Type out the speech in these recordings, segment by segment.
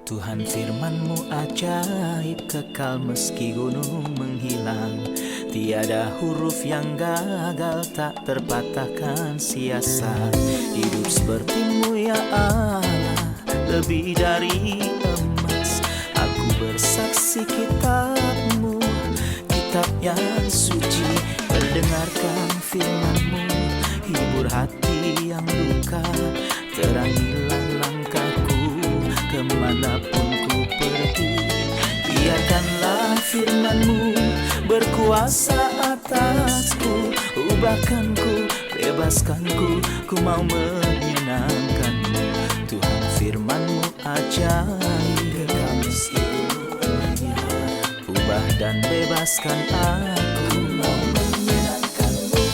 Tuhan firman-Mu ajaib, kekal meski gunung menghilang. Tiada huruf yang gagal, tak terpatahkan siasat. Hidup seperti-Mu ya Allah, lebih dari emas. Aku bersaksi kitab-Mu, kitab yang suci. Mendengarkan firman-Mu, hibur hati yang luka. Terangilah langkahku kemanapun ku pergi. Biarkanlah firman-Mu berkuasa atasku. Ubahkanku, bebaskanku, ku mau menyenangkan-Mu. Tuhan firman-Mu ajaib, kekal meski dunia. Ubah dan bebaskan aku, mau menyenangkan-Mu.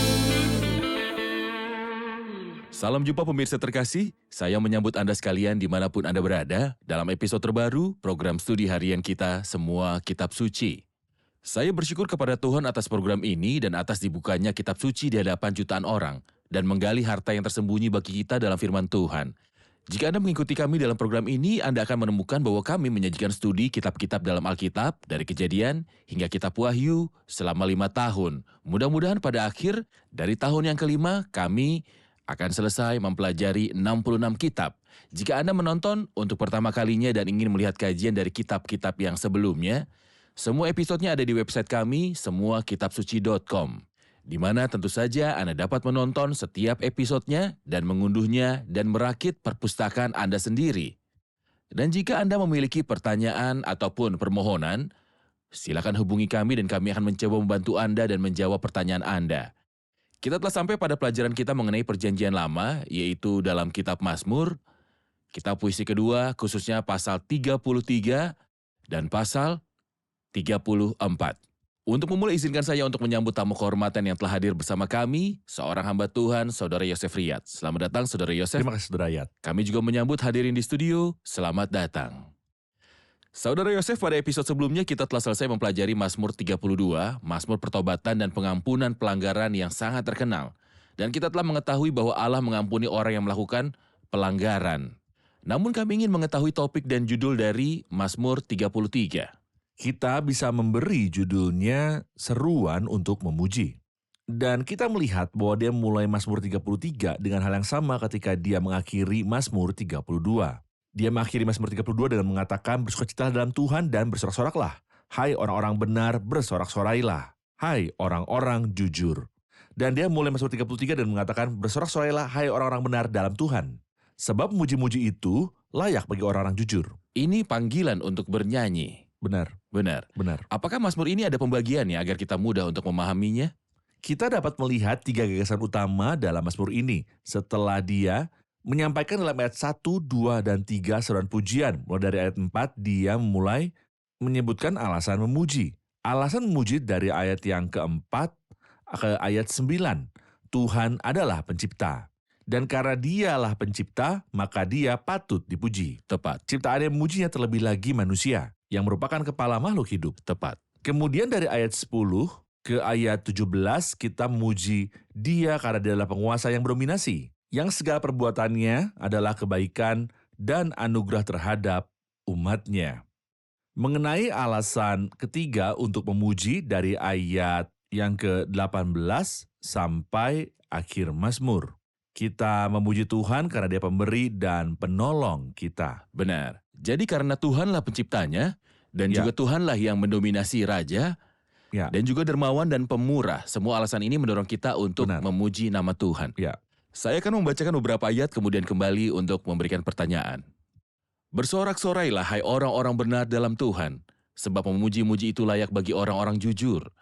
Salam jumpa pemirsa terkasih, saya menyambut Anda sekalian dimanapun Anda berada dalam episode terbaru program studi harian kita Semua Kitab Suci. Saya bersyukur kepada Tuhan atas program ini dan atas dibukanya kitab suci di hadapan jutaan orang dan menggali harta yang tersembunyi bagi kita dalam firman Tuhan. Jika Anda mengikuti kami dalam program ini, Anda akan menemukan bahwa kami menyajikan studi kitab-kitab dalam Alkitab dari Kejadian hingga Kitab Wahyu selama 5 tahun. Mudah-mudahan pada akhir dari tahun yang kelima kami akan selesai mempelajari 66 kitab. Jika Anda menonton untuk pertama kalinya dan ingin melihat kajian dari kitab-kitab yang sebelumnya, semua episodenya ada di website kami, semuakitabsuci.com, di mana tentu saja Anda dapat menonton setiap episodenya dan mengunduhnya dan merakit perpustakaan Anda sendiri. Dan jika Anda memiliki pertanyaan ataupun permohonan, silakan hubungi kami dan kami akan mencoba membantu Anda dan menjawab pertanyaan Anda. Kita telah sampai pada pelajaran kita mengenai perjanjian lama, yaitu dalam kitab Mazmur, kitab puisi kedua, khususnya pasal 33 dan pasal 34. Untuk memulai, izinkan saya untuk menyambut tamu kehormatan yang telah hadir bersama kami, seorang hamba Tuhan, Saudara Yosef Riyad. Selamat datang, Saudara Yosef. Terima kasih, Saudara Riyad. Kami juga menyambut hadirin di studio, selamat datang. Saudara Yosef, pada episode sebelumnya kita telah selesai mempelajari Mazmur 32, Mazmur pertobatan dan pengampunan pelanggaran yang sangat terkenal. Dan kita telah mengetahui bahwa Allah mengampuni orang yang melakukan pelanggaran. Namun kami ingin mengetahui topik dan judul dari Mazmur 33. Kita bisa memberi judulnya seruan untuk memuji. Dan kita melihat bahwa dia mulai Mazmur 33 dengan hal yang sama ketika dia mengakhiri Mazmur 32. Dia mengakhiri Mazmur 32 dengan mengatakan, bersukacitalah dalam Tuhan dan bersorak-soraklah. Hai orang-orang benar, bersorak-sorailah. Hai orang-orang jujur. Dan dia mulai Mazmur 33 dan mengatakan, bersorak-sorailah hai orang-orang benar dalam Tuhan. Sebab muji-muji itu layak bagi orang-orang jujur. Ini panggilan untuk bernyanyi. Benar, Benar. benar. Apakah Mazmur ini ada pembagiannya agar kita mudah untuk memahaminya? Kita dapat melihat 3 gagasan utama dalam Mazmur ini. Setelah dia menyampaikan dalam ayat 1, 2, dan 3 seruan pujian. Mulai dari ayat 4, dia mulai menyebutkan alasan memuji. Alasan memuji dari ayat yang keempat ke ayat 9. Tuhan adalah pencipta. Dan karena dialah pencipta, maka dia patut dipuji. Tepat, Ciptaan yang memujinya terlebih lagi manusia, yang merupakan kepala makhluk hidup. tepat. Kemudian dari ayat 10 ke ayat 17, kita memuji dia karena dia adalah penguasa yang berdominasi, yang segala perbuatannya adalah kebaikan dan anugerah terhadap umatnya. Mengenai alasan ketiga untuk memuji dari ayat yang ke-18 sampai akhir Mazmur. Kita memuji Tuhan karena dia pemberi dan penolong kita. Benar. Jadi karena Tuhanlah penciptanya, dan Ya. juga Tuhanlah yang mendominasi raja, Ya. dan juga dermawan dan pemurah. Semua alasan ini mendorong kita untuk Benar. memuji nama Tuhan. Ya. Saya akan membacakan beberapa ayat kemudian kembali untuk memberikan pertanyaan. Bersorak-sorailah hai orang-orang benar dalam Tuhan, sebab memuji-muji itu layak bagi orang-orang jujur.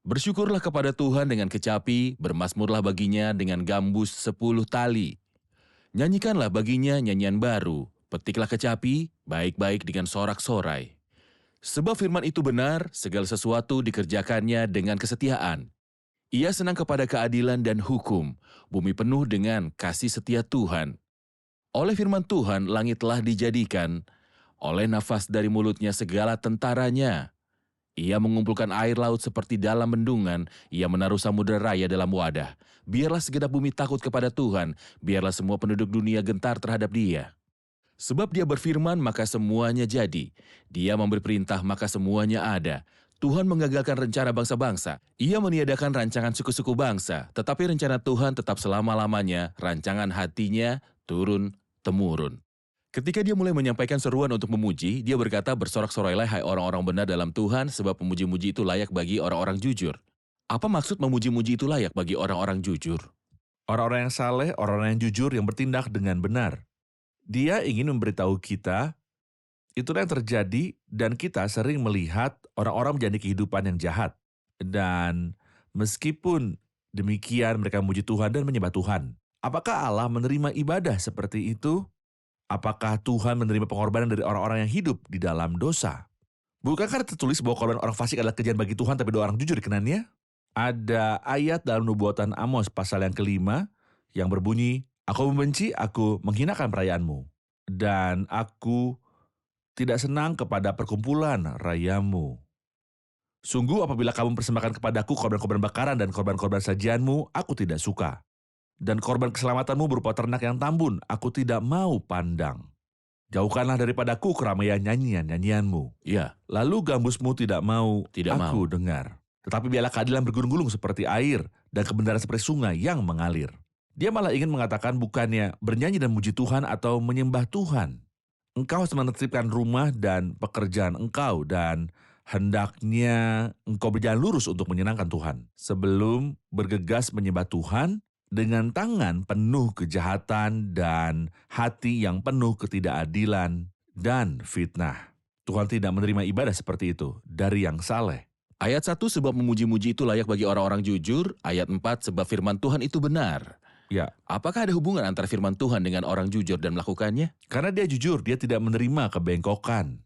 Bersyukurlah kepada Tuhan dengan kecapi, bermazmurlah baginya dengan gambus 10 tali. Nyanyikanlah baginya nyanyian baru, petiklah kecapi, baik-baik dengan sorak-sorai. Sebab firman itu benar, segala sesuatu dikerjakannya dengan kesetiaan. Ia senang kepada keadilan dan hukum, bumi penuh dengan kasih setia Tuhan. Oleh firman Tuhan langit telah dijadikan, oleh nafas dari mulutnya segala tentaranya. Ia mengumpulkan air laut seperti dalam bendungan, ia menaruh samudera raya dalam wadah. Biarlah segenap bumi takut kepada Tuhan, biarlah semua penduduk dunia gentar terhadap Dia. Sebab dia berfirman, maka semuanya jadi. Dia memberi perintah, maka semuanya ada. Tuhan menggagalkan rencana bangsa-bangsa. Ia meniadakan rancangan suku-suku bangsa. Tetapi rencana Tuhan tetap selama-lamanya, rancangan hatinya turun-temurun. Ketika dia mulai menyampaikan seruan untuk memuji, dia berkata, bersorak-sorailah hai orang-orang benar dalam Tuhan, sebab memuji-muji itu layak bagi orang-orang jujur. Apa maksud memuji-muji itu layak bagi orang-orang jujur? Orang-orang yang saleh, orang-orang yang jujur, yang bertindak dengan benar. Dia ingin memberitahu kita, itulah yang terjadi dan kita sering melihat orang-orang menjalani kehidupan yang jahat. Dan meskipun demikian mereka memuji Tuhan dan menyembah Tuhan. Apakah Allah menerima ibadah seperti itu? Apakah Tuhan menerima pengorbanan dari orang-orang yang hidup di dalam dosa? Bukankah tertulis bahwa korban orang fasik adalah kejadian bagi Tuhan tapi doa orang jujur dikenannya? Ada ayat dalam nubuatan Amos pasal yang kelima yang berbunyi, aku membenci, aku menghinakan perayaanmu. Dan aku tidak senang kepada perkumpulan rayamu. Sungguh apabila kamu persembahkan kepadaku korban-korban bakaran dan korban-korban sajianmu, aku tidak suka. Dan korban keselamatanmu berupa ternak yang tambun, aku tidak mau pandang. Jauhkanlah daripadaku keramaian nyanyian-nyanyianmu. Ya, Lalu gambusmu tidak mau Tidak aku dengar. Tetapi biarlah keadilan bergulung-gulung seperti air dan kebenaran seperti sungai yang mengalir. Dia malah ingin mengatakan bukannya bernyanyi dan memuji Tuhan atau menyembah Tuhan. Engkau harus menertibkan rumah dan pekerjaan engkau dan hendaknya engkau berjalan lurus untuk menyenangkan Tuhan. Sebelum bergegas menyembah Tuhan dengan tangan penuh kejahatan dan hati yang penuh ketidakadilan dan fitnah. Tuhan tidak menerima ibadah seperti itu dari yang saleh. ayat 1 sebab memuji-muji itu layak bagi orang-orang jujur, ayat 4 sebab firman Tuhan itu benar. Ya, Apakah ada hubungan antara firman Tuhan dengan orang jujur dan melakukannya? karena dia jujur, dia tidak menerima kebengkokan.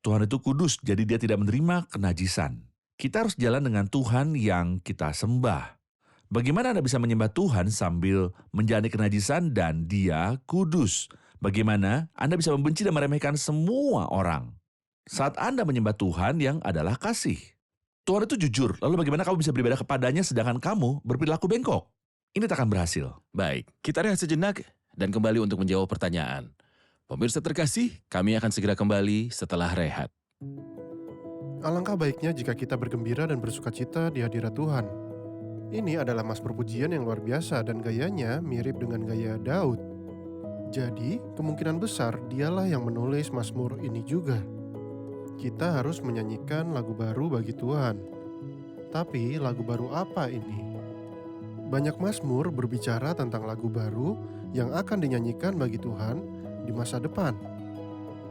Tuhan itu kudus, jadi dia tidak menerima kenajisan. Kita harus jalan dengan Tuhan yang kita sembah. Bagaimana Anda bisa menyembah Tuhan sambil menjalani kenajisan dan dia kudus? Bagaimana Anda bisa membenci dan meremehkan semua orang? Saat Anda menyembah Tuhan yang adalah kasih. Tuhan itu jujur, lalu bagaimana kamu bisa beribadah kepadanya sedangkan kamu berperilaku bengkok? Ini tak akan berhasil. Baik, kita rehat sejenak dan kembali untuk menjawab pertanyaan. Pemirsa terkasih, kami akan segera kembali setelah rehat. Alangkah baiknya jika kita bergembira dan bersukacita di hadirat Tuhan. Ini adalah mazmur pujian yang luar biasa dan gayanya mirip dengan gaya Daud. Jadi, kemungkinan besar dialah yang menulis mazmur ini juga. Kita harus menyanyikan lagu baru bagi Tuhan. Tapi, lagu baru apa ini? Banyak mazmur berbicara tentang lagu baru yang akan dinyanyikan bagi Tuhan di masa depan.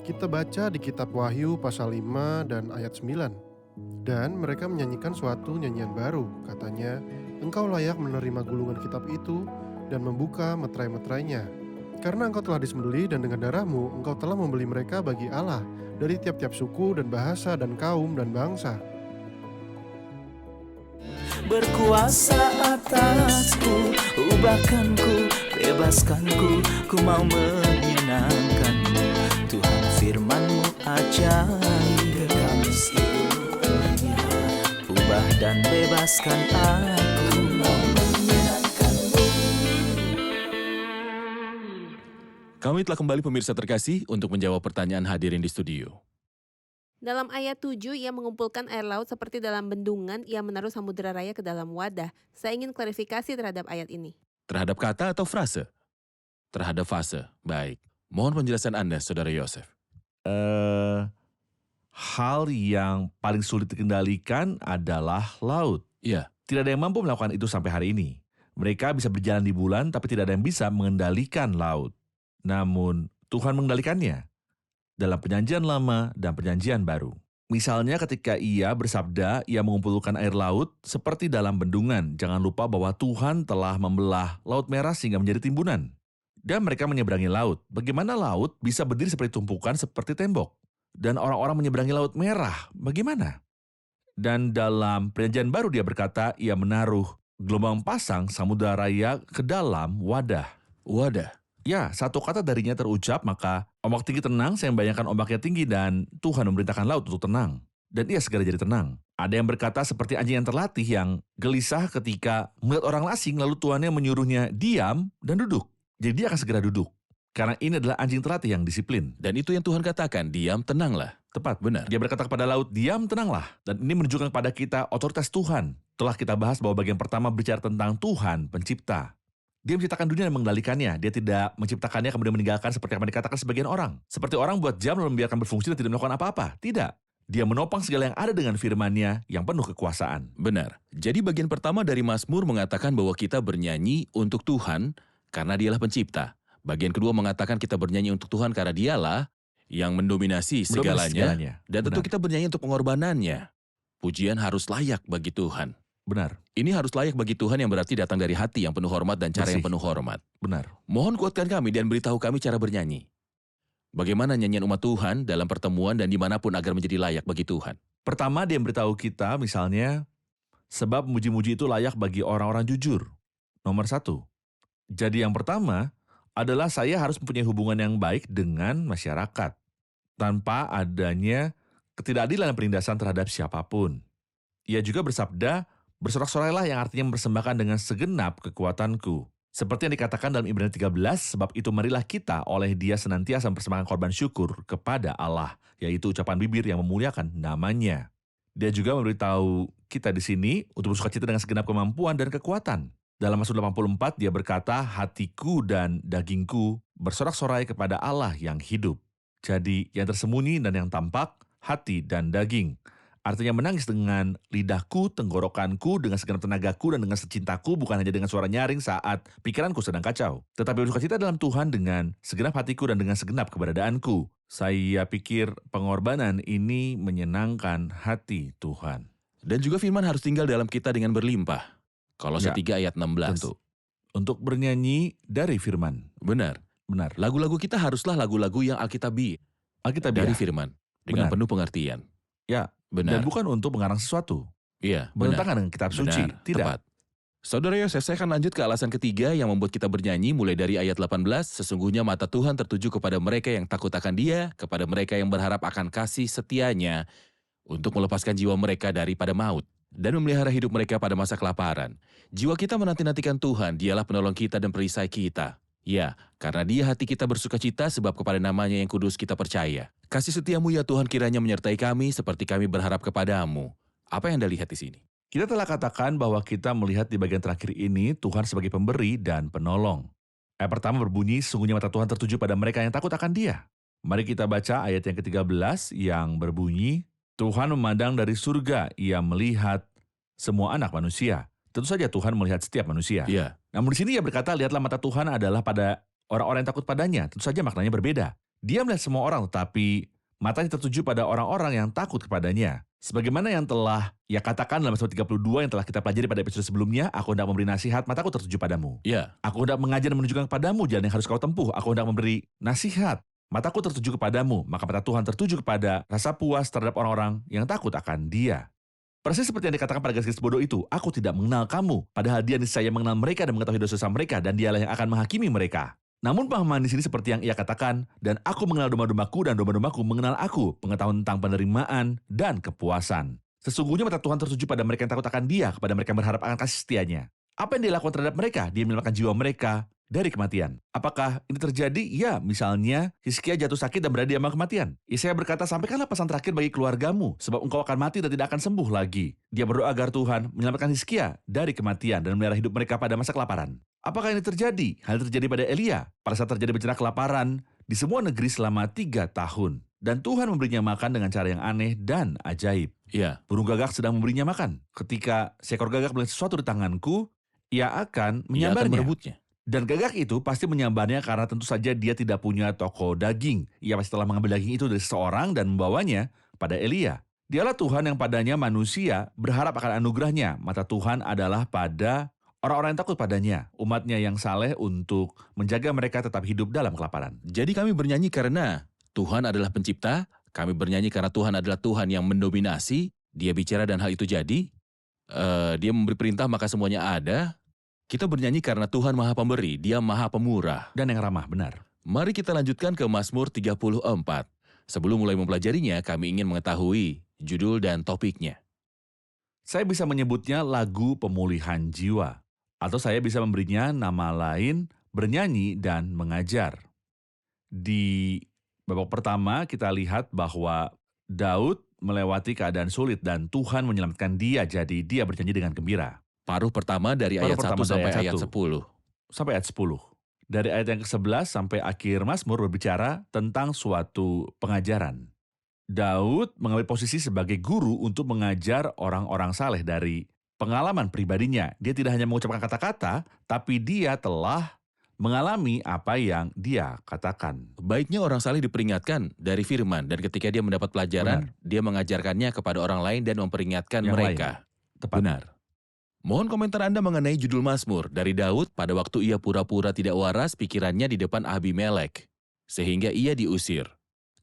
Kita baca di kitab Wahyu pasal 5 dan ayat 9. Dan mereka menyanyikan suatu nyanyian baru, katanya, engkau layak menerima gulungan kitab itu dan membuka meterai-meterainya. Karena engkau telah disembelih dan dengan darahmu engkau telah membeli mereka bagi Allah dari tiap-tiap suku dan bahasa dan kaum dan bangsa. Berkuasa atasku, ubahkanku, bebaskanku, ku mau menyenangkanmu. Tuhan firman-Mu ajaib, kekal seluruhnya. Ubah dan bebaskan aku, mau menyenangkanmu. Kami telah kembali pemirsa terkasih untuk menjawab pertanyaan hadirin di studio. Dalam ayat 7, ia mengumpulkan air laut seperti dalam bendungan, ia menaruh samudera raya ke dalam wadah. Saya ingin klarifikasi terhadap ayat ini. Terhadap kata atau frase? Terhadap fase. Baik. Mohon penjelasan Anda, Saudara Yosef. Hal yang paling sulit dikendalikan adalah laut. Iya, Tidak ada yang mampu melakukan itu sampai hari ini. Mereka bisa berjalan di bulan, tapi tidak ada yang bisa mengendalikan laut. Namun, Tuhan mengendalikannya dalam perjanjian lama dan perjanjian baru. Misalnya ketika ia bersabda, ia mengumpulkan air laut seperti dalam bendungan. Jangan lupa bahwa Tuhan telah membelah Laut Merah sehingga menjadi timbunan. Dan mereka menyeberangi laut. Bagaimana laut bisa berdiri seperti tumpukan seperti tembok? Dan orang-orang menyeberangi Laut Merah, bagaimana? Dan dalam perjanjian baru dia berkata, ia menaruh gelombang pasang samudera raya ke dalam wadah. wadah. Ya, satu kata darinya terucap, maka ombak tinggi tenang, saya membayangkan ombaknya tinggi dan Tuhan memerintahkan laut untuk tenang. Dan ia segera jadi tenang. Ada yang berkata seperti anjing yang terlatih yang gelisah ketika melihat orang asing lalu tuannya menyuruhnya diam dan duduk. Jadi dia akan segera duduk. Karena ini adalah anjing terlatih yang disiplin. Dan itu yang Tuhan katakan, diam, tenanglah. Tepat. Benar. Dia berkata kepada laut, diam, tenanglah. Dan ini menunjukkan kepada kita otoritas Tuhan. Telah kita bahas bahwa bagian pertama berbicara tentang Tuhan, pencipta. Dia menciptakan dunia dan mengendalikannya. Dia tidak menciptakannya kemudian meninggalkan seperti yang dikatakan sebagian orang. Seperti orang buat jam lalu membiarkan berfungsi dan tidak melakukan apa-apa. Tidak. Dia menopang segala yang ada dengan firman-Nya yang penuh kekuasaan. Benar. Jadi bagian pertama dari Mazmur mengatakan bahwa kita bernyanyi untuk Tuhan karena dialah pencipta. Bagian kedua mengatakan kita bernyanyi untuk Tuhan karena dialah yang mendominasi segalanya. Dan tentu Benar. kita bernyanyi untuk pengorbanannya. Pujian harus layak bagi Tuhan. Benar. Ini harus layak bagi Tuhan yang berarti datang dari hati yang penuh hormat dan cara yang Bersih. penuh hormat. Benar. Mohon kuatkan kami dan beritahu kami cara bernyanyi. Bagaimana nyanyian umat Tuhan dalam pertemuan dan dimanapun agar menjadi layak bagi Tuhan. Pertama, dia memberitahu kita misalnya, sebab muji-muji itu layak bagi orang-orang jujur. Nomor 1. Jadi yang pertama adalah saya harus mempunyai hubungan yang baik dengan masyarakat. Tanpa adanya ketidakadilan dan penindasan terhadap siapapun. Ia juga bersabda, bersorak-sorailah yang artinya mempersembahkan dengan segenap kekuatanku. Seperti yang dikatakan dalam Ibrani 13, sebab itu marilah kita oleh Dia senantiasa mempersembahkan korban syukur kepada Allah, yaitu ucapan bibir yang memuliakan namanya. Dia juga memberitahu kita di sini untuk bersukacita dengan segenap kemampuan dan kekuatan. Dalam Mazmur 84, dia berkata, hatiku dan dagingku bersorak-sorai kepada Allah yang hidup. Jadi, yang tersembunyi dan yang tampak, hati dan daging. Artinya menangis dengan lidahku, tenggorokanku, dengan segenap tenagaku, dan dengan secintaku, bukan hanya dengan suara nyaring saat pikiranku sedang kacau. Tetapi bersukacita dalam Tuhan dengan segenap hatiku dan dengan segenap keberadaanku. Saya pikir pengorbanan ini menyenangkan hati Tuhan. Dan juga firman harus tinggal dalam kita dengan berlimpah. Kolose Ya, 3 ayat 16. Tentu. Untuk bernyanyi dari firman. Benar. Benar. Lagu-lagu kita haruslah lagu-lagu yang alkitabi Alkitabiah. dari firman. Dengan Benar. penuh pengertian. Ya. Benar. Dan bukan untuk mengarang sesuatu. Iya, benar. Bertentangan dengan kitab suci. Benar, Tidak. tepat. Saudara Yoses, saya akan lanjut ke alasan ketiga yang membuat kita bernyanyi mulai dari ayat 18. Sesungguhnya mata Tuhan tertuju kepada mereka yang takut akan Dia, kepada mereka yang berharap akan kasih setianya untuk melepaskan jiwa mereka daripada maut dan memelihara hidup mereka pada masa kelaparan. Jiwa kita menanti-nantikan Tuhan, Dialah penolong kita dan perisai kita. Ya, karena Dia hati kita bersukacita sebab kepada nama-Nya yang kudus kita percaya. Kasih setiamu ya Tuhan kiranya menyertai kami seperti kami berharap kepadamu. Apa yang Anda lihat di sini? Kita telah katakan bahwa kita melihat di bagian terakhir ini Tuhan sebagai pemberi dan penolong. Ayat pertama berbunyi, sesungguhnya mata Tuhan tertuju pada mereka yang takut akan Dia. Mari kita baca ayat yang ke-13 yang berbunyi, Tuhan memandang dari surga, Ia melihat semua anak manusia. Tentu saja Tuhan melihat setiap manusia. Iya, Namun di sini ia berkata, lihatlah mata Tuhan adalah pada orang-orang yang takut padanya. Tentu saja maknanya berbeda. Dia melihat semua orang, tetapi matanya tertuju pada orang-orang yang takut kepadanya. Sebagaimana yang telah ia katakan dalam Mazmur 32 yang telah kita pelajari pada episode sebelumnya, aku hendak memberi nasihat, mataku tertuju padamu. iya, Aku hendak mengajar dan menunjukkan kepadamu jalan yang harus kau tempuh. Aku hendak memberi nasihat, mataku tertuju kepadamu. Maka mata Tuhan tertuju kepada rasa puas terhadap orang-orang yang takut akan Dia. Persis seperti yang dikatakan pada gadis bodoh itu, aku tidak mengenal kamu, padahal Dia niscaya mengenal mereka dan mengetahui dosa-dosa mereka, dan Dialah yang akan menghakimi mereka. Namun pemahaman di sini seperti yang ia katakan, dan aku mengenal domba-dombaku dan domba-dombaku mengenal aku, pengetahuan tentang penerimaan dan kepuasan. Sesungguhnya mata Tuhan tertuju pada mereka yang takut akan Dia, kepada mereka yang berharap akan kasih setianya. Apa yang dia lakukan terhadap mereka? Dia menyelamatkan jiwa mereka dari kematian. Apakah ini terjadi? Ya, misalnya Hizkia jatuh sakit dan berada di ambang kematian. Yesaya berkata, sampaikanlah pesan terakhir bagi keluargamu, sebab engkau akan mati dan tidak akan sembuh lagi. Dia berdoa agar Tuhan menyelamatkan Hizkia dari kematian dan memelihara hidup mereka pada masa kelaparan. Apakah ini terjadi? Hal ini terjadi pada Elia. Pada saat terjadi bencana kelaparan di semua negeri selama 3 tahun. Dan Tuhan memberinya makan dengan cara yang aneh dan ajaib. iya. Burung gagak sedang memberinya makan. Ketika seekor gagak melihat sesuatu di tanganku, ia akan Ia akan menyambarnya. merebutnya. Dan gagak itu pasti menyambarnya karena tentu saja dia tidak punya toko daging. Ia pasti telah mengambil daging itu dari seseorang dan membawanya pada Elia. Dialah Tuhan yang padanya manusia berharap akan anugerahnya. Mata Tuhan adalah pada orang-orang yang takut padanya, umatnya yang saleh untuk menjaga mereka tetap hidup dalam kelaparan. Jadi kami bernyanyi karena Tuhan adalah pencipta, kami bernyanyi karena Tuhan adalah Tuhan yang mendominasi, Dia bicara dan hal itu jadi, Dia memberi perintah maka semuanya ada. Kita bernyanyi karena Tuhan Maha Pemberi, Dia Maha Pemurah. Dan yang ramah, benar. Mari kita lanjutkan ke Mazmur 34. Sebelum mulai mempelajarinya, kami ingin mengetahui judul dan topiknya. Saya bisa menyebutnya lagu pemulihan jiwa. Atau saya bisa memberinya nama lain, bernyanyi dan mengajar. Di babak pertama kita lihat bahwa Daud melewati keadaan sulit dan Tuhan menyelamatkan dia, jadi dia berjanji dengan gembira. Paruh pertama dari Paruh ayat 1 pertama dari sampai ayat ayat 1. 10. Sampai ayat 10. Dari ayat yang ke-11 sampai akhir Mazmur berbicara tentang suatu pengajaran. Daud mengambil posisi sebagai guru untuk mengajar orang-orang saleh dari pengalaman pribadinya. Dia tidak hanya mengucapkan kata-kata, tapi dia telah mengalami apa yang dia katakan. Baiknya orang saleh diperingatkan dari firman dan ketika dia mendapat pelajaran, dia mengajarkannya kepada orang lain dan memperingatkan Yang mereka. Tepat. Benar. Mohon komentar Anda mengenai judul Mazmur dari Daud pada waktu ia pura-pura tidak waras pikirannya di depan Abimelek, sehingga ia diusir.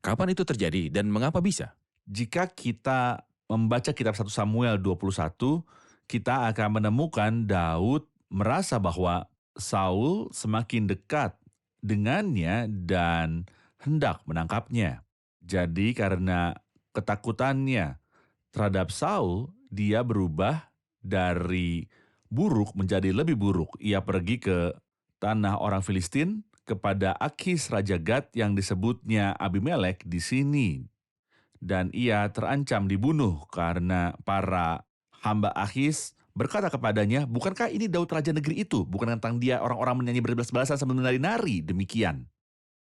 Kapan itu terjadi dan mengapa bisa? Jika kita membaca kitab 1 Samuel 21, kita akan menemukan Daud merasa bahwa Saul semakin dekat dengannya dan hendak menangkapnya. Jadi karena ketakutannya terhadap Saul, dia berubah dari buruk menjadi lebih buruk. Ia pergi ke tanah orang Filistin kepada Akis Raja Gad yang disebutnya Abimelek di sini. Dan ia terancam dibunuh karena para hamba Akis berkata kepadanya, bukankah ini Daud Raja negeri itu? Bukan tentang dia orang-orang menyanyi berbelas-belasan sambil menari-nari, demikian.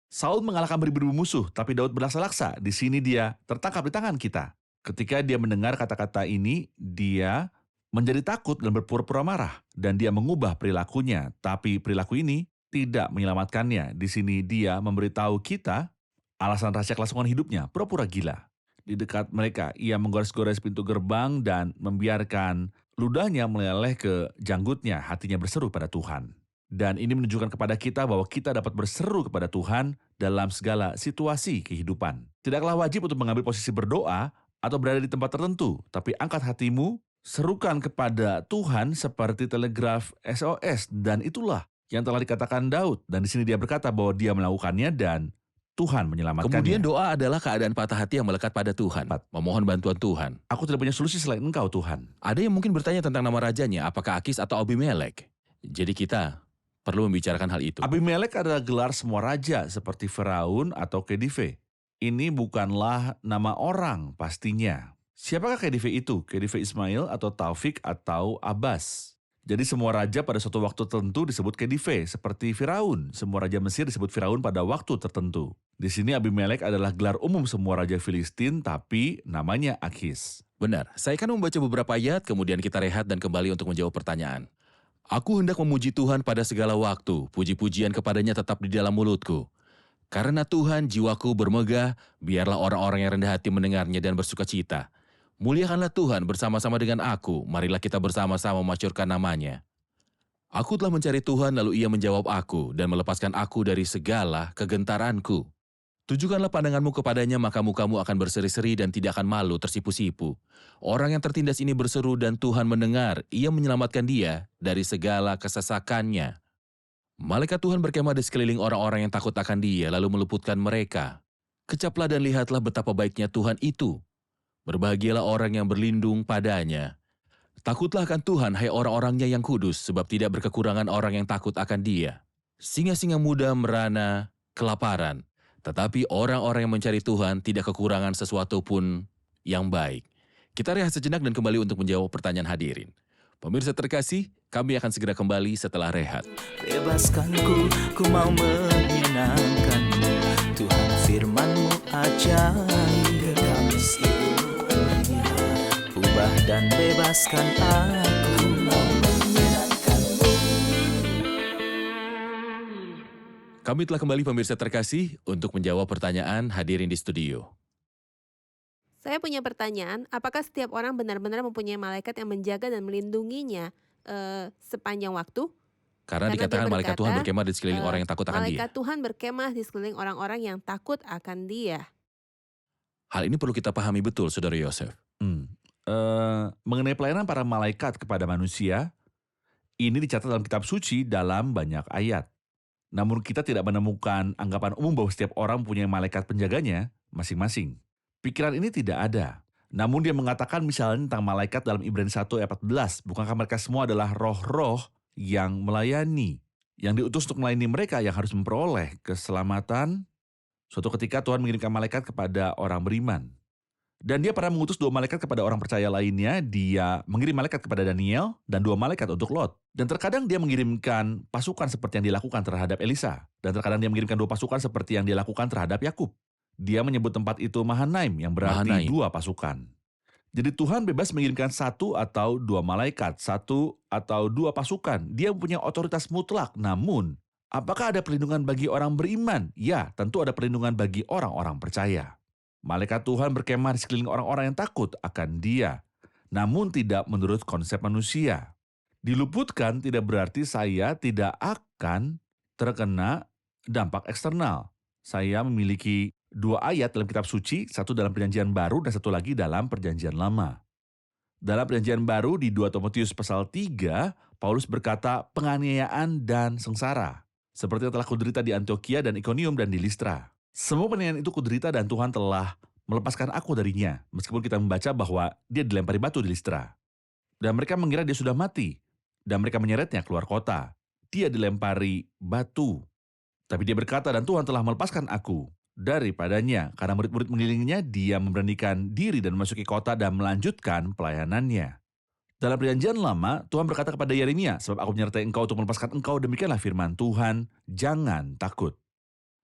Saul mengalahkan beribu musuh, tapi Daud berlaksa-laksa. Di sini dia tertangkap di tangan kita. Ketika dia mendengar kata-kata ini, dia menjadi takut dan berpura-pura marah. Dan dia mengubah perilakunya, tapi perilaku ini tidak menyelamatkannya. Di sini dia memberitahu kita alasan rahasia kelangsungan hidupnya, pura-pura gila. Di dekat mereka, ia menggores-gores pintu gerbang dan membiarkan ludahnya meleleh ke janggutnya, hatinya berseru pada Tuhan. Dan ini menunjukkan kepada kita bahwa kita dapat berseru kepada Tuhan dalam segala situasi kehidupan. Tidaklah wajib untuk mengambil posisi berdoa atau berada di tempat tertentu, tapi angkat hatimu, serukan kepada Tuhan seperti telegraf SOS, dan itulah yang telah dikatakan Daud. Dan di sini dia berkata bahwa dia melakukannya dan Tuhan menyelamatkannya. Kemudian doa adalah keadaan patah hati yang melekat pada Tuhan, memohon bantuan Tuhan. Aku tidak punya solusi selain Engkau, Tuhan. Ada yang mungkin bertanya tentang nama rajanya, apakah Akis atau Abimelek? Jadi kita perlu membicarakan hal itu. Abimelek adalah gelar semua raja seperti Firaun atau Khedive. Ini bukanlah nama orang pastinya. Siapakah Khedive itu? Khedive Ismail atau Taufik atau Abbas? Jadi semua raja pada suatu waktu tertentu disebut Khedive, seperti Firaun. Semua raja Mesir disebut Firaun pada waktu tertentu. Di sini Abimelek adalah gelar umum semua raja Filistin, tapi namanya Akis. Benar, saya akan membaca beberapa ayat, kemudian kita rehat dan kembali untuk menjawab pertanyaan. Aku hendak memuji Tuhan pada segala waktu, puji-pujian kepadanya tetap di dalam mulutku. Karena Tuhan jiwaku bermegah, biarlah orang-orang yang rendah hati mendengarnya dan bersuka cita. Muliakanlah Tuhan bersama-sama dengan aku, marilah kita bersama-sama memasyurkan namanya. Aku telah mencari Tuhan lalu ia menjawab aku dan melepaskan aku dari segala kegentaranku. Tujukanlah pandanganmu kepadanya maka mukamu akan berseri-seri dan tidak akan malu tersipu-sipu. Orang yang tertindas ini berseru dan Tuhan mendengar, ia menyelamatkan dia dari segala kesesakannya. Malaikat Tuhan berkemah di sekeliling orang-orang yang takut akan dia lalu meluputkan mereka. Kecaplah dan lihatlah betapa baiknya Tuhan itu. Berbahagialah orang yang berlindung padanya. Takutlah akan Tuhan, hai orang-orangnya yang kudus, sebab tidak berkekurangan orang yang takut akan dia. Singa-singa muda merana kelaparan, tetapi orang-orang yang mencari Tuhan tidak kekurangan sesuatu pun yang baik. Kita rehat sejenak dan kembali untuk menjawab pertanyaan hadirin. Pemirsa terkasih, kami akan segera kembali setelah rehat. Bebaskanku, ku mau menyenangkanmu. Tuhan firman-Mu ajaib, kami seluruhnya. Ubah dan bebaskan aku, mau menyenangkanmu. Kami telah kembali pemirsa terkasih untuk menjawab pertanyaan hadirin di studio. Saya punya pertanyaan, apakah setiap orang benar-benar mempunyai malaikat yang menjaga dan melindunginya sepanjang waktu? Karena Karena dikatakan dia malaikat Tuhan berkata, berkemah di sekeliling orang yang takut akan dia. Malaikat Tuhan berkemah di sekeliling orang-orang yang takut akan dia. Hal ini perlu kita pahami betul, Saudara Yosef. Mengenai pelayanan para malaikat kepada manusia, ini dicatat dalam kitab suci dalam banyak ayat. Namun kita tidak menemukan anggapan umum bahwa setiap orang punya malaikat penjaganya masing-masing. Pikiran ini tidak ada. Namun dia mengatakan misalnya tentang malaikat dalam Ibrani 1 ayat 14. Bukankah mereka semua adalah roh-roh yang melayani, yang diutus untuk melayani mereka yang harus memperoleh keselamatan Suatu ketika Tuhan mengirimkan malaikat kepada orang beriman. Dan dia pernah mengutus 2 malaikat kepada orang percaya lainnya. Dia mengirim malaikat kepada Daniel dan 2 malaikat untuk Lot. Dan terkadang dia mengirimkan pasukan seperti yang dilakukan terhadap Elisa. Dan terkadang dia mengirimkan 2 pasukan seperti yang dia lakukan terhadap Yakub. Dia menyebut tempat itu Mahanaim yang berarti Mahanaim. 2 pasukan. Jadi Tuhan bebas mengirimkan 1 atau 2 malaikat, 1 atau 2 pasukan. Dia punya otoritas mutlak. Namun, apakah ada perlindungan bagi orang beriman? Ya, tentu ada perlindungan bagi orang-orang percaya. Malaikat Tuhan berkemah di sekeliling orang-orang yang takut akan Dia, namun tidak menurut konsep manusia. Diluputkan tidak berarti saya tidak akan terkena dampak eksternal. Saya memiliki 2 ayat dalam kitab suci, satu dalam perjanjian baru dan satu lagi dalam perjanjian lama. Dalam perjanjian baru di 2 Timotius pasal 3, Paulus berkata penganiayaan dan sengsara, seperti yang telah kuderita di Antiokhia dan Ikonium dan di Listra. Semua penganiayaan itu kuderita dan Tuhan telah melepaskan aku darinya, meskipun kita membaca bahwa dia dilempari batu di Listra. Dan mereka mengira dia sudah mati, dan mereka menyeretnya keluar kota. Dia dilempari batu. Tapi dia berkata, dan Tuhan telah melepaskan aku daripadanya, karena murid-murid mengelilinginya, dia memberanikan diri dan memasuki kota dan melanjutkan pelayanannya. Dalam perjanjian lama, Tuhan berkata kepada Yeremia, sebab aku menyertai engkau untuk melepaskan engkau, demikianlah firman Tuhan, jangan takut.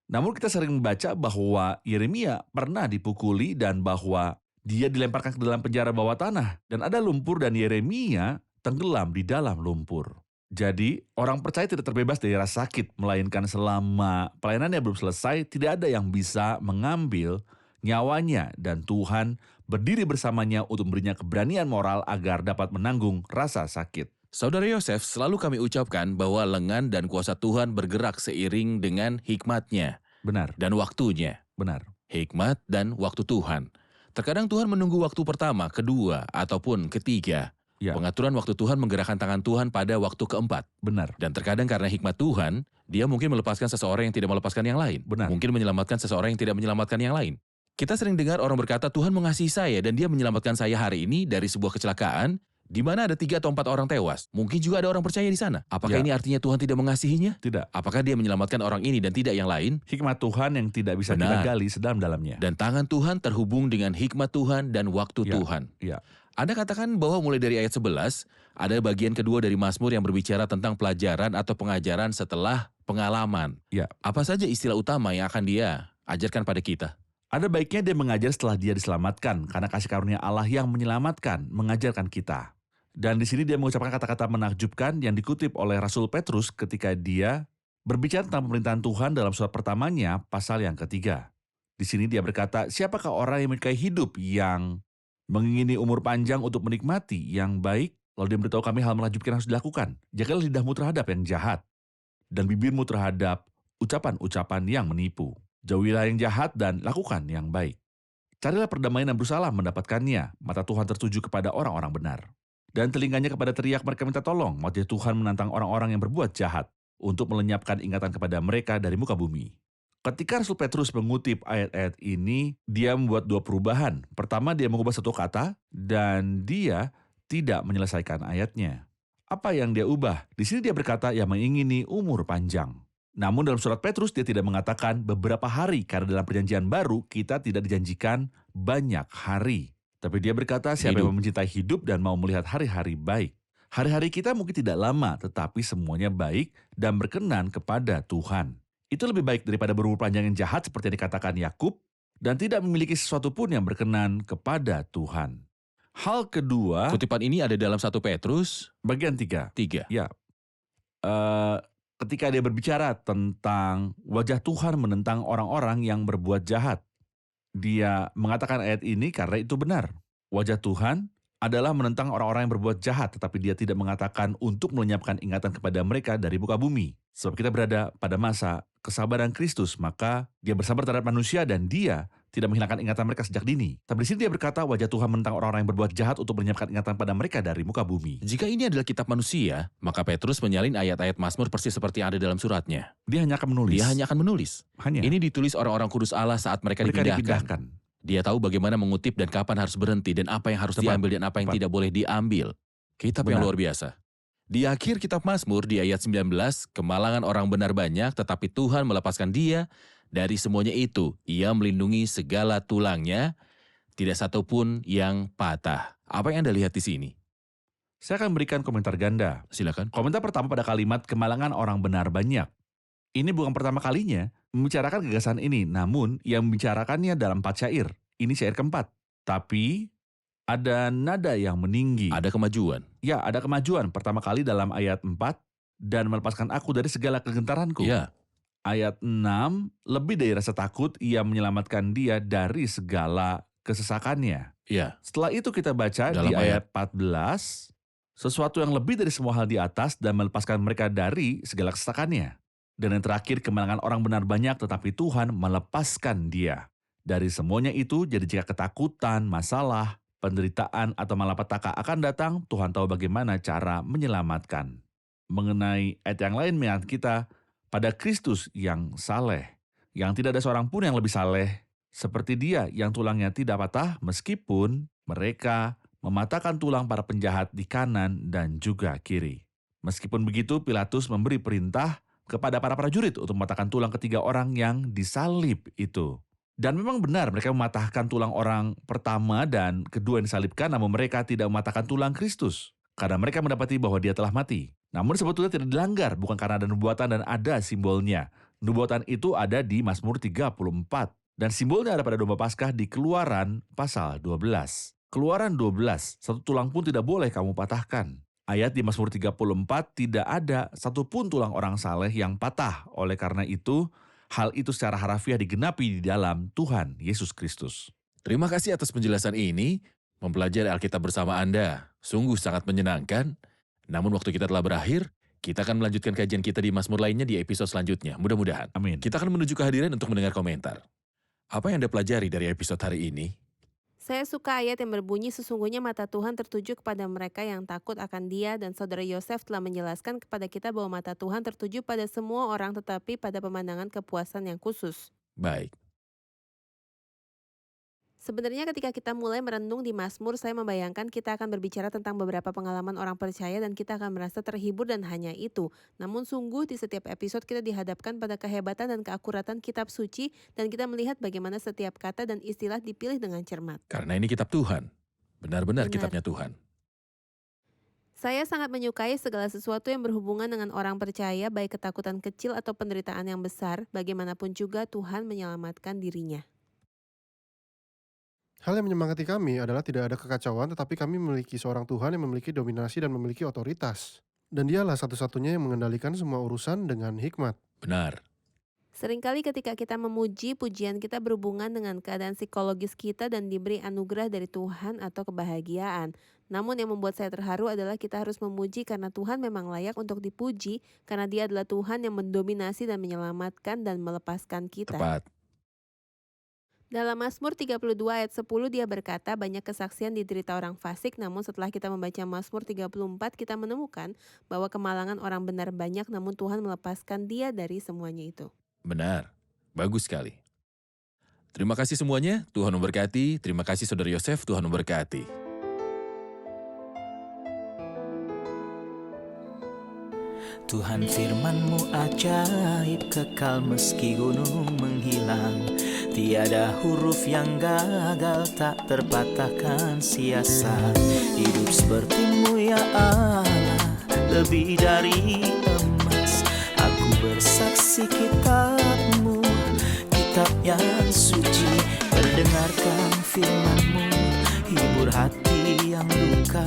Namun kita sering membaca bahwa Yeremia pernah dipukuli dan bahwa dia dilemparkan ke dalam penjara bawah tanah. Dan ada lumpur dan Yeremia tenggelam di dalam lumpur. Jadi orang percaya tidak terbebas dari rasa sakit, melainkan selama pelayanannya belum selesai, tidak ada yang bisa mengambil nyawanya. Dan Tuhan berdiri bersamanya untuk memberinya keberanian moral agar dapat menanggung rasa sakit. Saudara Yosef, selalu kami ucapkan bahwa lengan dan kuasa Tuhan bergerak seiring dengan hikmat-Nya Benar, dan waktunya. benar. Hikmat dan waktu Tuhan. Terkadang Tuhan menunggu waktu pertama, kedua, ataupun ketiga. Ya. Pengaturan waktu Tuhan menggerakkan tangan Tuhan pada waktu keempat. Benar, Dan terkadang karena hikmat Tuhan, dia mungkin melepaskan seseorang yang tidak melepaskan yang lain. Benar. Mungkin menyelamatkan seseorang yang tidak menyelamatkan yang lain. Kita sering dengar orang berkata, Tuhan mengasihi saya dan dia menyelamatkan saya hari ini dari sebuah kecelakaan, di mana ada 3 atau 4 orang tewas. Mungkin juga ada orang percaya di sana. Apakah Ya. ini artinya Tuhan tidak mengasihinya? tidak. Apakah dia menyelamatkan orang ini dan tidak yang lain? Hikmat Tuhan yang tidak bisa Benar. kita gali sedalam-dalamnya. Dan tangan Tuhan terhubung dengan hikmat Tuhan dan waktu Ya. Tuhan. Ya. Anda katakan bahwa mulai dari ayat 11, ada bagian kedua dari Mazmur yang berbicara tentang pelajaran atau pengajaran setelah pengalaman. Ya. Apa saja istilah utama yang akan dia ajarkan pada kita? Ada baiknya dia mengajar setelah dia diselamatkan, karena kasih karunia Allah yang menyelamatkan, mengajarkan kita. Dan di sini dia mengucapkan kata-kata menakjubkan yang dikutip oleh Rasul Petrus ketika dia berbicara tentang pemerintahan Tuhan dalam surat pertamanya, pasal yang ketiga. Di sini dia berkata, siapakah orang yang menyukai hidup, yang mengingini umur panjang untuk menikmati yang baik? Lalu dia memberitahu kami hal menakjubkan yang harus dilakukan. Jagalah lidahmu terhadap yang jahat, dan bibirmu terhadap ucapan-ucapan yang menipu. Jauhilah yang jahat dan lakukan yang baik. Carilah perdamaian dan berusahalah mendapatkannya. Mata Tuhan tertuju kepada orang-orang benar. Dan telinganya kepada teriak mereka minta tolong. Wajah Tuhan menantang orang-orang yang berbuat jahat untuk melenyapkan ingatan kepada mereka dari muka bumi. Ketika Rasul Petrus mengutip ayat-ayat ini, dia membuat 2 perubahan. Pertama, dia mengubah satu kata dan dia tidak menyelesaikan ayatnya. Apa yang dia ubah? Di sini dia berkata yang mengingini umur panjang. Namun dalam surat Petrus dia tidak mengatakan beberapa hari, karena dalam perjanjian baru kita tidak dijanjikan banyak hari. Tapi dia berkata siapa yang mencintai hidup dan mau melihat hari-hari baik. Hari-hari kita mungkin tidak lama, tetapi semuanya baik dan berkenan kepada Tuhan. Itu lebih baik daripada berumur panjang yang jahat seperti yang dikatakan Yakub, dan tidak memiliki sesuatu pun yang berkenan kepada Tuhan. Hal kedua, Kutipan ini ada dalam 1 Petrus bagian 3. 3. Ya, ketika dia berbicara tentang wajah Tuhan menentang orang-orang yang berbuat jahat. Dia mengatakan ayat ini karena itu benar. Wajah Tuhan adalah menentang orang-orang yang berbuat jahat, tetapi dia tidak mengatakan untuk melenyapkan ingatan kepada mereka dari muka bumi. Sebab kita berada pada masa kesabaran Kristus, maka dia bersabar terhadap manusia dan dia tidak menghilangkan ingatan mereka sejak dini. Tapi di sini dia berkata wajah Tuhan menentang orang-orang yang berbuat jahat untuk melenyapkan ingatan pada mereka dari muka bumi. Jika ini adalah kitab manusia, maka Petrus menyalin ayat-ayat Mazmur persis seperti yang ada dalam suratnya. Dia hanya akan menulis. Dia hanya akan menulis. Hanya. Ini ditulis orang-orang kudus Allah saat mereka dipindahkan. Dia tahu bagaimana mengutip dan kapan harus berhenti dan apa yang harus Tepat. diambil dan apa yang Tepat. tidak boleh diambil. Kitab yang Benar. luar biasa. Di akhir kitab Mazmur di ayat 19, kemalangan orang benar banyak tetapi Tuhan melepaskan dia Dari semuanya itu, ia melindungi segala tulangnya, tidak satu pun yang patah. Apa yang Anda lihat di sini? Saya akan berikan komentar ganda. Silakan. Komentar pertama pada kalimat kemalangan orang benar banyak. Ini bukan pertama kalinya membicarakan gagasan ini, namun yang membicarakannya dalam 4 syair. Ini syair keempat. Tapi ada nada yang meninggi. Ada kemajuan. Ya, ada kemajuan pertama kali dalam ayat 4, dan melepaskan aku dari segala kegentaranku. Ya, Ayat 6, lebih dari rasa takut, ia menyelamatkan dia dari segala kesesakannya. ya. Setelah itu kita baca Dalam di ayat 14, sesuatu yang lebih dari semua hal di atas dan melepaskan mereka dari segala kesesakannya. Dan yang terakhir, kemenangan orang benar banyak, tetapi Tuhan melepaskan dia. Dari semuanya itu, jadi jika ketakutan, masalah, penderitaan, atau malapetaka akan datang, Tuhan tahu bagaimana cara menyelamatkan. Mengenai ayat yang lain mengingat kita pada Kristus yang saleh, yang tidak ada seorang pun yang lebih saleh, seperti dia yang tulangnya tidak patah, meskipun mereka mematahkan tulang para penjahat di kanan dan juga kiri. Meskipun begitu, Pilatus memberi perintah kepada para prajurit untuk mematahkan tulang ketiga orang yang disalib itu. Dan memang benar mereka mematahkan tulang orang pertama dan kedua yang disalibkan, namun mereka tidak mematahkan tulang Kristus, karena mereka mendapati bahwa dia telah mati. Namun sebetulnya tidak dilanggar, bukan karena ada nubuatan dan ada simbolnya. Nubuatan itu ada di Mazmur 34, dan simbolnya ada pada domba Paskah di Keluaran pasal 12. Keluaran 12, satu tulang pun tidak boleh kamu patahkan. Ayat di Mazmur 34, tidak ada satupun tulang orang saleh yang patah. Oleh karena itu, hal itu secara harafiah digenapi di dalam Tuhan Yesus Kristus. Terima kasih atas penjelasan ini. Mempelajari Alkitab bersama Anda sungguh sangat menyenangkan. Namun waktu kita telah berakhir, kita akan melanjutkan kajian kita di Mazmur lainnya di episode selanjutnya. Mudah-mudahan. Amin. Kita akan menuju kehadiran untuk mendengar komentar. Apa yang Anda pelajari dari episode hari ini? Saya suka ayat yang berbunyi sesungguhnya mata Tuhan tertuju kepada mereka yang takut akan Dia, dan saudara Yosef telah menjelaskan kepada kita bahwa mata Tuhan tertuju pada semua orang tetapi pada pemandangan kepuasan yang khusus. Baik. Sebenarnya ketika kita mulai merenung di Mazmur, saya membayangkan kita akan berbicara tentang beberapa pengalaman orang percaya dan kita akan merasa terhibur dan hanya itu. Namun sungguh di setiap episode kita dihadapkan pada kehebatan dan keakuratan kitab suci dan kita melihat bagaimana setiap kata dan istilah dipilih dengan cermat. Karena ini kitab Tuhan. Benar-benar Benar. kitabnya Tuhan. Saya sangat menyukai segala sesuatu yang berhubungan dengan orang percaya, baik ketakutan kecil atau penderitaan yang besar, bagaimanapun juga Tuhan menyelamatkan dirinya. Hal yang menyemangati kami adalah tidak ada kekacauan, tetapi kami memiliki seorang Tuhan yang memiliki dominasi dan memiliki otoritas. Dan dialah satu-satunya yang mengendalikan semua urusan dengan hikmat. Benar. Seringkali ketika kita memuji, pujian kita berhubungan dengan keadaan psikologis kita dan diberi anugerah dari Tuhan atau kebahagiaan. Namun yang membuat saya terharu adalah kita harus memuji karena Tuhan memang layak untuk dipuji, karena Dia adalah Tuhan yang mendominasi dan menyelamatkan dan melepaskan kita. Tepat. Dalam Mazmur 32 ayat 10 dia berkata banyak kesaksian diderita orang fasik, namun setelah kita membaca Mazmur 34 kita menemukan bahwa kemalangan orang benar banyak namun Tuhan melepaskan dia dari semuanya itu. Benar. Bagus sekali. Terima kasih semuanya. Tuhan memberkati. Terima kasih Saudara Yosef. Tuhan memberkati. Tuhan firman-Mu ajaib, kekal meski gunung menghilang. Tiada huruf yang gagal, tak terpatahkan siasat. Hidup seperti-Mu ya Allah, lebih dari emas. Aku bersaksi kitab-Mu, kitab yang suci. Mendengarkan firman-Mu, hibur hati yang luka.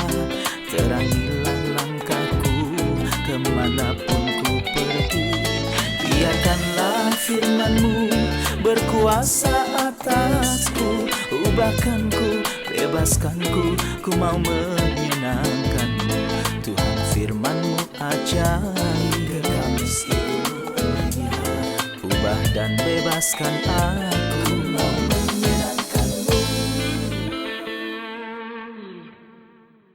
Terangilah langkahku kemanapun ku pergi. Biarkanlah firman-Mu berkuasa atasku. Ubahkanku, bebaskanku, ku mau menyenangkan-Mu. Tuhan firman-Mu ajaib, kekal meski gunung. Ubah dan bebaskan aku.